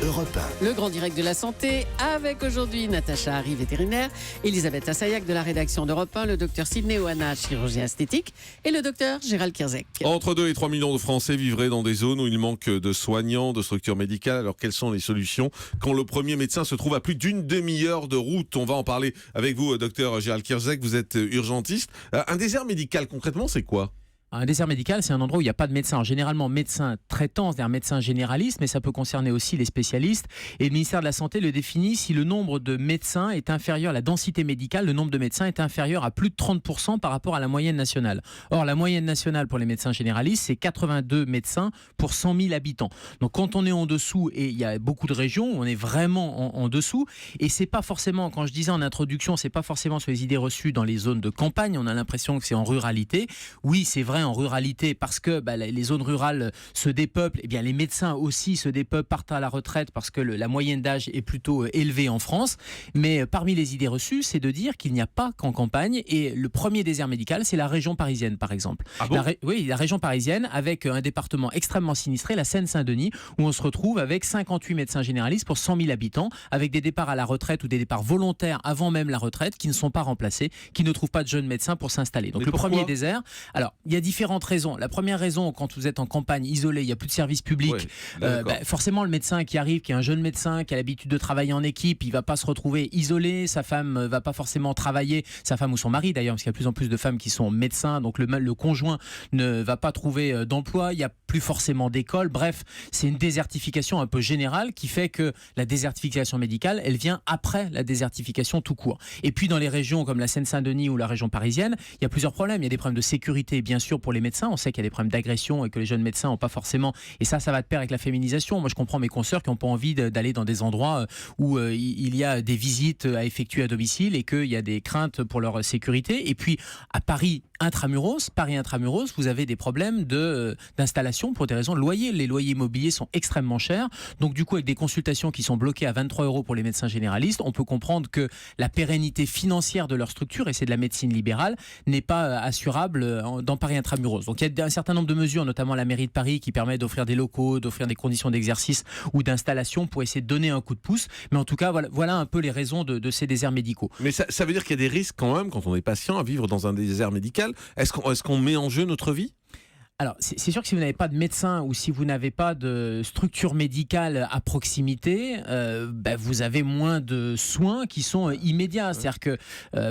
Europe 1. Le grand direct de la santé avec aujourd'hui Natacha Harry, vétérinaire, Elisabeth Assayag de la rédaction d'Europe 1, le docteur Sidney Oana, chirurgien esthétique, et le docteur Gérald Kierzek. Entre 2 et 3 millions de Français vivraient dans des zones où il manque de soignants, de structures médicales. Alors quelles sont les solutions quand le premier médecin se trouve à plus d'une demi-heure de route? On va en parler avec vous, docteur Gérald Kierzek, vous êtes urgentiste. Un désert médical, concrètement, c'est quoi ? Un désert médical, c'est un endroit où il n'y a pas de médecin. Généralement, médecin traitant, c'est-à-dire médecin généraliste, mais ça peut concerner aussi les spécialistes. Et le ministère de la Santé le définit si le nombre de médecins est inférieur à la densité médicale, le nombre de médecins est inférieur à plus de 30% par rapport à la moyenne nationale. Or, la moyenne nationale pour les médecins généralistes, c'est 82 médecins pour 100 000 habitants. Donc, quand on est en dessous, et il y a beaucoup de régions où on est vraiment en dessous, et c'est pas forcément, quand je disais en introduction, c'est pas forcément sur les idées reçues dans les zones de campagne, on a l'impression que c'est en ruralité. Oui, c'est vrai en ruralité parce que les zones rurales se dépeuplent, et bien les médecins aussi se dépeuplent, partent à la retraite parce que la moyenne d'âge est plutôt élevée en France. Mais parmi les idées reçues, c'est de dire qu'il n'y a pas qu'en campagne, et le premier désert médical, c'est la région parisienne par exemple. Ah bon ? Oui, la région parisienne avec un département extrêmement sinistré, la Seine-Saint-Denis, où on se retrouve avec 58 médecins généralistes pour 100 000 habitants, avec des départs à la retraite ou des départs volontaires avant même la retraite qui ne sont pas remplacés, qui ne trouvent pas de jeunes médecins pour s'installer. Donc le premier désert, alors il y a différentes raisons. La première raison, quand vous êtes en campagne isolée, il n'y a plus de service public, forcément le médecin qui arrive, qui est un jeune médecin, qui a l'habitude de travailler en équipe, il ne va pas se retrouver isolé, sa femme ne va pas forcément travailler, sa femme ou son mari d'ailleurs, parce qu'il y a de plus en plus de femmes qui sont médecins, donc le conjoint ne va pas trouver d'emploi, il n'y a plus forcément d'école, bref, c'est une désertification un peu générale qui fait que la désertification médicale, elle vient après la désertification tout court. Et puis dans les régions comme la Seine-Saint-Denis ou la région parisienne, il y a plusieurs problèmes, il y a des problèmes de sécurité bien sûr pour les médecins, on sait qu'il y a des problèmes d'agression et que les jeunes médecins n'ont pas forcément, et ça va de pair avec la féminisation. Moi je comprends mes consoeurs qui n'ont pas envie d'aller dans des endroits où il y a des visites à effectuer à domicile et qu'il y a des craintes pour leur sécurité. Et puis à Paris intramuros, vous avez des problèmes d'installation pour des raisons de loyer. Les loyers immobiliers sont extrêmement chers, donc du coup avec des consultations qui sont bloquées à 23 € pour les médecins généralistes, on peut comprendre que la pérennité financière de leur structure, et c'est de la médecine libérale, n'est pas assurable dans Paris intramuros. Donc il y a un certain nombre de mesures, notamment la mairie de Paris qui permet d'offrir des locaux, d'offrir des conditions d'exercice ou d'installation pour essayer de donner un coup de pouce. Mais en tout cas, voilà un peu les raisons de ces déserts médicaux. Mais ça veut dire qu'il y a des risques quand même quand on est patient à vivre dans un désert médical. Est-ce qu'on met en jeu notre vie ? Alors, c'est sûr que si vous n'avez pas de médecin ou si vous n'avez pas de structure médicale à proximité, vous avez moins de soins qui sont immédiats. C'est-à-dire que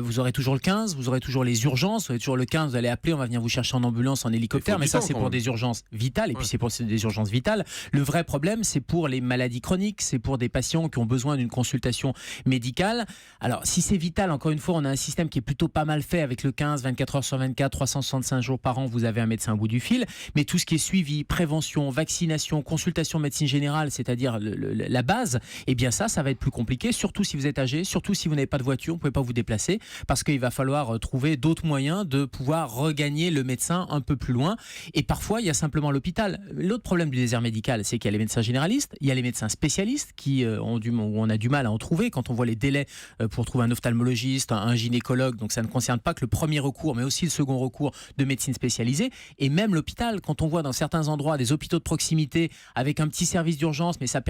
vous aurez toujours le 15, vous aurez toujours les urgences, vous aurez toujours le 15, vous allez appeler, on va venir vous chercher en ambulance, en hélicoptère, mais ça c'est pour des urgences vitales, et puis c'est pour des urgences vitales. Le vrai problème, c'est pour les maladies chroniques, c'est pour des patients qui ont besoin d'une consultation médicale. Alors, si c'est vital, encore une fois, on a un système qui est plutôt pas mal fait avec le 15, 24 heures sur 24, 365 jours par an, vous avez un médecin au bout du fil. Mais tout ce qui est suivi, prévention, vaccination, consultation médecine générale, c'est-à-dire la base, eh bien ça va être plus compliqué, surtout si vous êtes âgé, surtout si vous n'avez pas de voiture, vous ne pouvez pas vous déplacer, parce qu'il va falloir trouver d'autres moyens de pouvoir regagner le médecin un peu plus loin. Et parfois, il y a simplement l'hôpital. L'autre problème du désert médical, c'est qu'il y a les médecins généralistes, il y a les médecins spécialistes où on a du mal à en trouver. Quand on voit les délais pour trouver un ophtalmologiste, un gynécologue, donc ça ne concerne pas que le premier recours, mais aussi le second recours de médecine spécialisée. Et même l'hôpital, quand on voit dans certains endroits des hôpitaux de proximité avec un petit service d'urgence, mais ça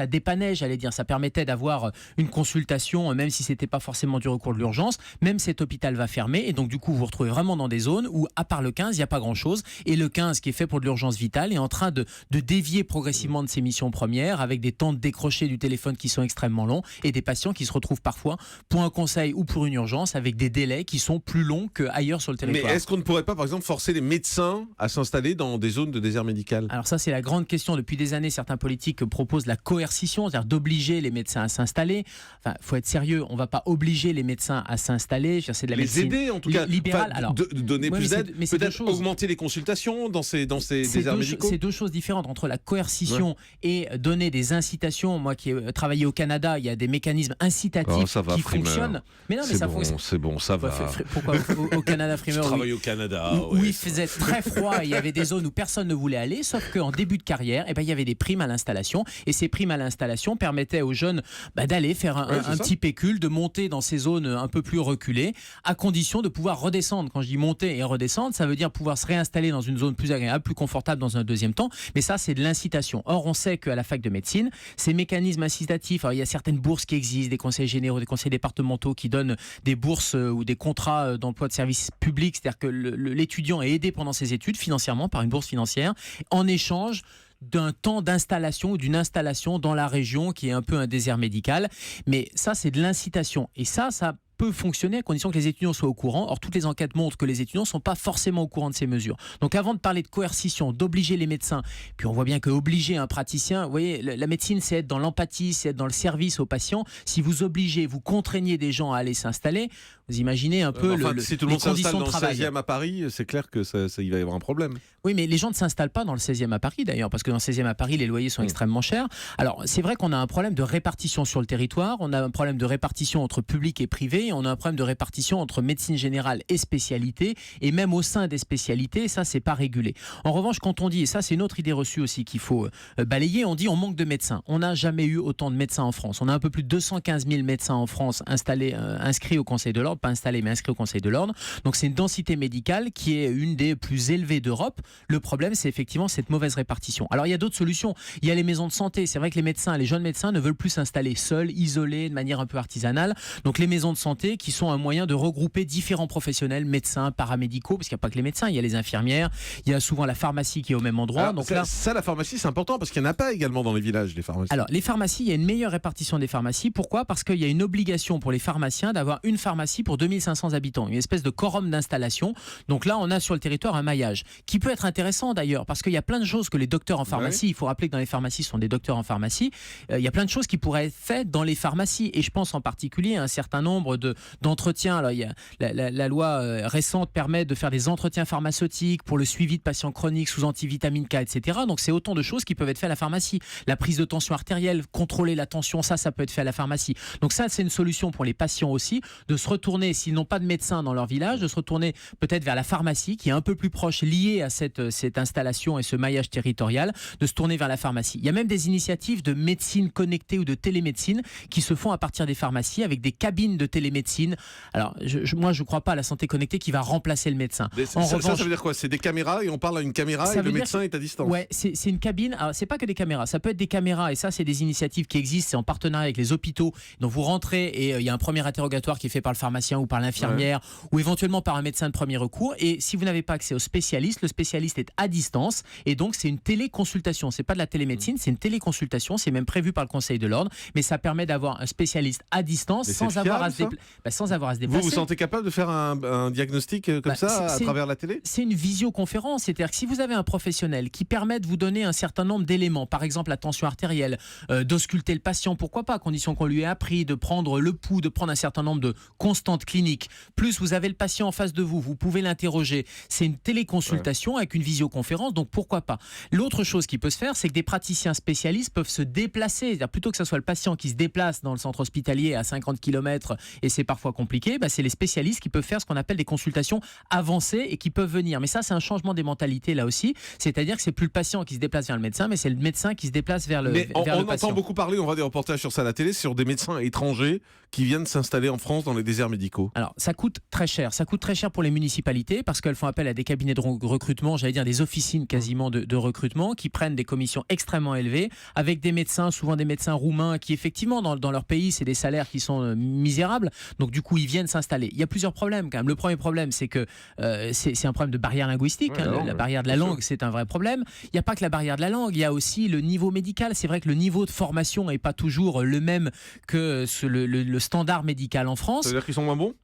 dépannait, ça permettait d'avoir une consultation, même si c'était pas forcément du recours de l'urgence, même cet hôpital va fermer, et donc du coup vous vous retrouvez vraiment dans des zones où, à part le 15, il n'y a pas grand chose, et le 15 qui est fait pour de l'urgence vitale est en train de dévier progressivement de ses missions premières, avec des temps de décrocher du téléphone qui sont extrêmement longs, et des patients qui se retrouvent parfois pour un conseil ou pour une urgence avec des délais qui sont plus longs qu'ailleurs sur le territoire. Mais est-ce qu'on ne pourrait pas, par exemple, forcer les médecins à s'installer dans des zones de désert médical ? Alors ça, c'est la grande question. Depuis des années, certains politiques proposent la coercition, c'est-à-dire d'obliger les médecins à s'installer. Enfin, il faut être sérieux, on ne va pas obliger les médecins à s'installer. C'est de la médecine aider, en tout cas, libérale. Alors, donner plus d'aide, peut-être augmenter les consultations dans ces déserts médicaux. C'est deux choses différentes entre la coercition et donner des incitations. Moi qui ai travaillé au Canada, il y a des mécanismes incitatifs qui fonctionnent. Mais non, mais ça fonctionne. C'est bon, ça va. Pourquoi au Canada, Frimer? Je travaille au Canada. Où il faisait très froid fois, il y avait des zones où personne ne voulait aller, sauf qu'en début de carrière, il y avait des primes à l'installation. Et ces primes à l'installation permettaient aux jeunes d'aller faire un petit pécule, de monter dans ces zones un peu plus reculées, à condition de pouvoir redescendre. Quand je dis monter et redescendre, ça veut dire pouvoir se réinstaller dans une zone plus agréable, plus confortable dans un deuxième temps. Mais ça, c'est de l'incitation. Or, on sait qu'à la fac de médecine, ces mécanismes incitatifs, alors, il y a certaines bourses qui existent, des conseils généraux, des conseils départementaux qui donnent des bourses ou des contrats d'emploi de service public, c'est-à-dire que l'étudiant est aidé pendant ses études financièrement par une bourse financière en échange d'un temps d'installation ou d'une installation dans la région qui est un peu un désert médical. Mais ça, c'est de l'incitation. Et ça peut fonctionner à condition que les étudiants soient au courant. Or, toutes les enquêtes montrent que les étudiants ne sont pas forcément au courant de ces mesures. Donc, avant de parler de coercition, d'obliger les médecins, puis on voit bien qu'obliger un praticien, vous voyez, la médecine, c'est être dans l'empathie, c'est être dans le service aux patients. Si vous obligez, vous contraignez des gens à aller s'installer, vous imaginez un peu si tout le les monde s'installe conditions de dans travail. le 16e à Paris, c'est clair que il va y avoir un problème. Oui, mais les gens ne s'installent pas dans le 16e à Paris d'ailleurs, parce que dans le 16e à Paris, les loyers sont extrêmement chers. Alors, c'est vrai qu'on a un problème de répartition sur le territoire, on a un problème de répartition entre public et privé, et on a un problème de répartition entre médecine générale et spécialité, et même au sein des spécialités, ça, c'est pas régulé. En revanche, quand on dit, et ça, c'est une autre idée reçue aussi qu'il faut balayer, on dit on manque de médecins. On n'a jamais eu autant de médecins en France. On a un peu plus de 215 000 médecins en France inscrits au Conseil de l'Ordre, pas installés, mais inscrits au Conseil de l'Ordre. Donc, c'est une densité médicale qui est une des plus élevées d'Europe. Le problème, c'est effectivement cette mauvaise répartition. Alors, il y a d'autres solutions. Il y a les maisons de santé. C'est vrai que les jeunes médecins ne veulent plus s'installer seuls, isolés, de manière un peu artisanale. Donc, les maisons de santé qui sont un moyen de regrouper différents professionnels, médecins, paramédicaux, parce qu'il n'y a pas que les médecins, il y a les infirmières, il y a souvent la pharmacie qui est au même endroit. Alors, donc la pharmacie, c'est important parce qu'il n'y en a pas également dans les villages, les pharmacies. Alors, les pharmacies, il y a une meilleure répartition des pharmacies. Pourquoi ? Parce qu'il y a une obligation pour les pharmaciens d'avoir une pharmacie pour 2500 habitants, une espèce de quorum d'installation. Donc là, on a sur le territoire un maillage qui peut être intéressant d'ailleurs, parce qu'il y a plein de choses que les docteurs en pharmacie, il faut rappeler que dans les pharmacies, ce sont des docteurs en pharmacie, il y a plein de choses qui pourraient être faites dans les pharmacies. Et je pense en particulier à un certain nombre d'entretiens. Alors, il y a la loi récente permet de faire des entretiens pharmaceutiques pour le suivi de patients chroniques sous antivitamine K, etc. Donc, c'est autant de choses qui peuvent être faites à la pharmacie. La prise de tension artérielle, contrôler la tension, ça peut être fait à la pharmacie. Donc ça, c'est une solution pour les patients aussi, de se retourner, s'ils n'ont pas de médecin dans leur village, de se retourner peut-être vers la pharmacie, qui est un peu plus proche, liée à cette installation et ce maillage territorial, de se tourner vers la pharmacie. Il y a même des initiatives de médecine connectée ou de télémédecine qui se font à partir des pharmacies avec des cabines de télémédecine. Alors, moi, je ne crois pas à la santé connectée qui va remplacer le médecin. Ça veut dire quoi ? C'est des caméras et on parle à une caméra et le médecin est à distance. Ouais, c'est une cabine. Alors, c'est pas que des caméras. Ça peut être des caméras et ça, c'est des initiatives qui existent. C'est en partenariat avec les hôpitaux. Donc, vous rentrez et il y a un premier interrogatoire qui est fait par le pharmacien ou par l'infirmière ou éventuellement par un médecin de premier recours. Et si vous n'avez pas accès au spécialiste, le spécialiste est à distance et donc c'est une téléconsultation. C'est pas de la télémédecine, c'est une téléconsultation. C'est même prévu par le Conseil de l'Ordre, mais ça permet d'avoir un spécialiste à distance sans avoir à se déplacer. Vous vous sentez capable de faire un diagnostic comme ça à travers la télé ? C'est une visioconférence, c'est-à-dire que si vous avez un professionnel qui permet de vous donner un certain nombre d'éléments, par exemple la tension artérielle, d'ausculter le patient, pourquoi pas, à condition qu'on lui ait appris, de prendre le pouls, de prendre un certain nombre de constantes cliniques, plus vous avez le patient en face de vous, vous pouvez l'interroger, c'est une téléconsultation avec une visioconférence, donc pourquoi pas. L'autre chose qui peut se faire, c'est que des praticiens spécialistes peuvent se déplacer, c'est-à-dire plutôt que ce soit le patient qui se déplace dans le centre hospitalier à 50 km et c'est parfois compliqué, c'est les spécialistes qui peuvent faire ce qu'on appelle des consultations avancées et qui peuvent venir. Mais ça, c'est un changement des mentalités là aussi, c'est-à-dire que c'est plus le patient qui se déplace vers le médecin, mais c'est le médecin qui se déplace vers le patient. On entend beaucoup parler, on voit des reportages sur ça à la télé, sur des médecins étrangers qui viennent s'installer en France dans les déserts médicaux. Alors, ça coûte très cher. Ça coûte très cher pour les municipalités parce qu'elles font appel à des cabinets de recrutement, j'allais dire des officines quasiment de recrutement qui prennent des commissions extrêmement élevées avec des médecins, souvent des médecins roumains qui effectivement dans leur pays, c'est des salaires qui sont misérables. Donc du coup, ils viennent s'installer. Il y a plusieurs problèmes quand même. Le premier problème, c'est que c'est un problème de barrière linguistique. La barrière de la langue, c'est un vrai problème. Il n'y a pas que la barrière de la langue, il y a aussi le niveau médical. C'est vrai que le niveau de formation n'est pas toujours le même que le standard médical en France. Ça veut dire qu'ils sont moins bons ?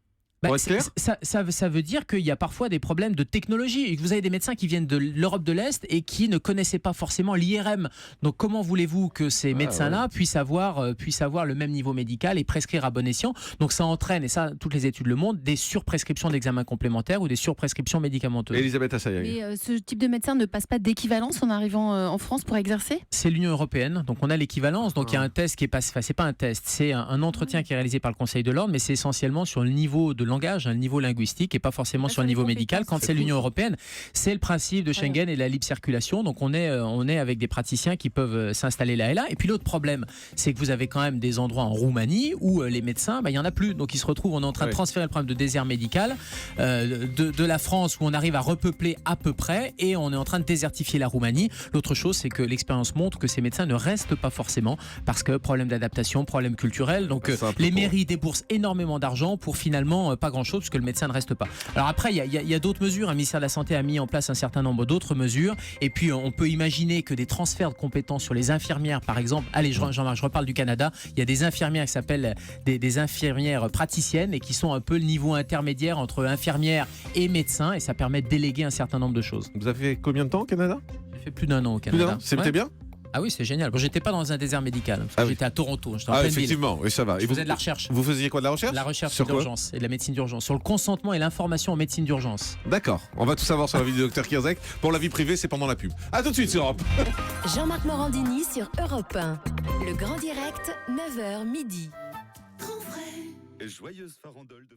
Ça veut dire qu'il y a parfois des problèmes de technologie et que vous avez des médecins qui viennent de l'Europe de l'Est et qui ne connaissaient pas forcément l'IRM. Donc comment voulez-vous que ces médecins-là puissent avoir le même niveau médical et prescrire à bon escient ? Donc ça entraîne, et ça toutes les études le montrent, des surprescriptions d'examens complémentaires ou des surprescriptions médicamenteuses. Elisabeth Assayag. Mais ce type de médecin ne passe pas d'équivalence en arrivant en France pour exercer ? C'est l'Union européenne, donc on a l'équivalence. Donc il y a un test qui est passé, c'est pas un test, c'est un entretien qui est réalisé par le Conseil de l'Ordre, mais c'est essentiellement sur le niveau de le langage, le niveau linguistique, et pas forcément sur le niveau médical. Quand c'est l'Union européenne, c'est le principe de Schengen et la libre circulation. Donc on est avec des praticiens qui peuvent s'installer là et là. Et puis l'autre problème, c'est que vous avez quand même des endroits en Roumanie où les médecins, il n'y en a plus. Donc ils se retrouvent, on est en train de transférer le problème de désert médical de la France, où on arrive à repeupler à peu près, et on est en train de désertifier la Roumanie. L'autre chose, c'est que l'expérience montre que ces médecins ne restent pas forcément, parce que problème d'adaptation, problème culturel. Donc les mairies déboursent énormément d'argent pour finalement pas grand-chose, parce que le médecin ne reste pas. Alors après, il y a d'autres mesures. Le ministère de la Santé a mis en place un certain nombre d'autres mesures. Et puis on peut imaginer que des transferts de compétences sur les infirmières, par exemple. Allez, Jean-Marc, je reparle du Canada. Il y a des infirmières qui s'appellent des infirmières praticiennes, et qui sont un peu le niveau intermédiaire entre infirmières et médecins, et ça permet de déléguer un certain nombre de choses. Vous avez fait combien de temps au Canada? J'ai fait plus d'un an au Canada. C'était bien? Ah oui, c'est génial. Bon, j'étais pas dans un désert médical, parce que j'étais à Toronto. J'étais en pleine effectivement, oui, ça va. ville. Je faisais de la recherche. Vous faisiez quoi, de la recherche? La recherche sur d'urgence et de la médecine d'urgence. Sur le consentement et l'information en médecine d'urgence. D'accord. On va tout savoir sur la vie du docteur Kierzek. Pour la vie privée, c'est pendant la pub. À tout de suite sur Europe. Jean-Marc Morandini sur Europe 1. Le Grand Direct, 9h midi. Joyeuse farandole de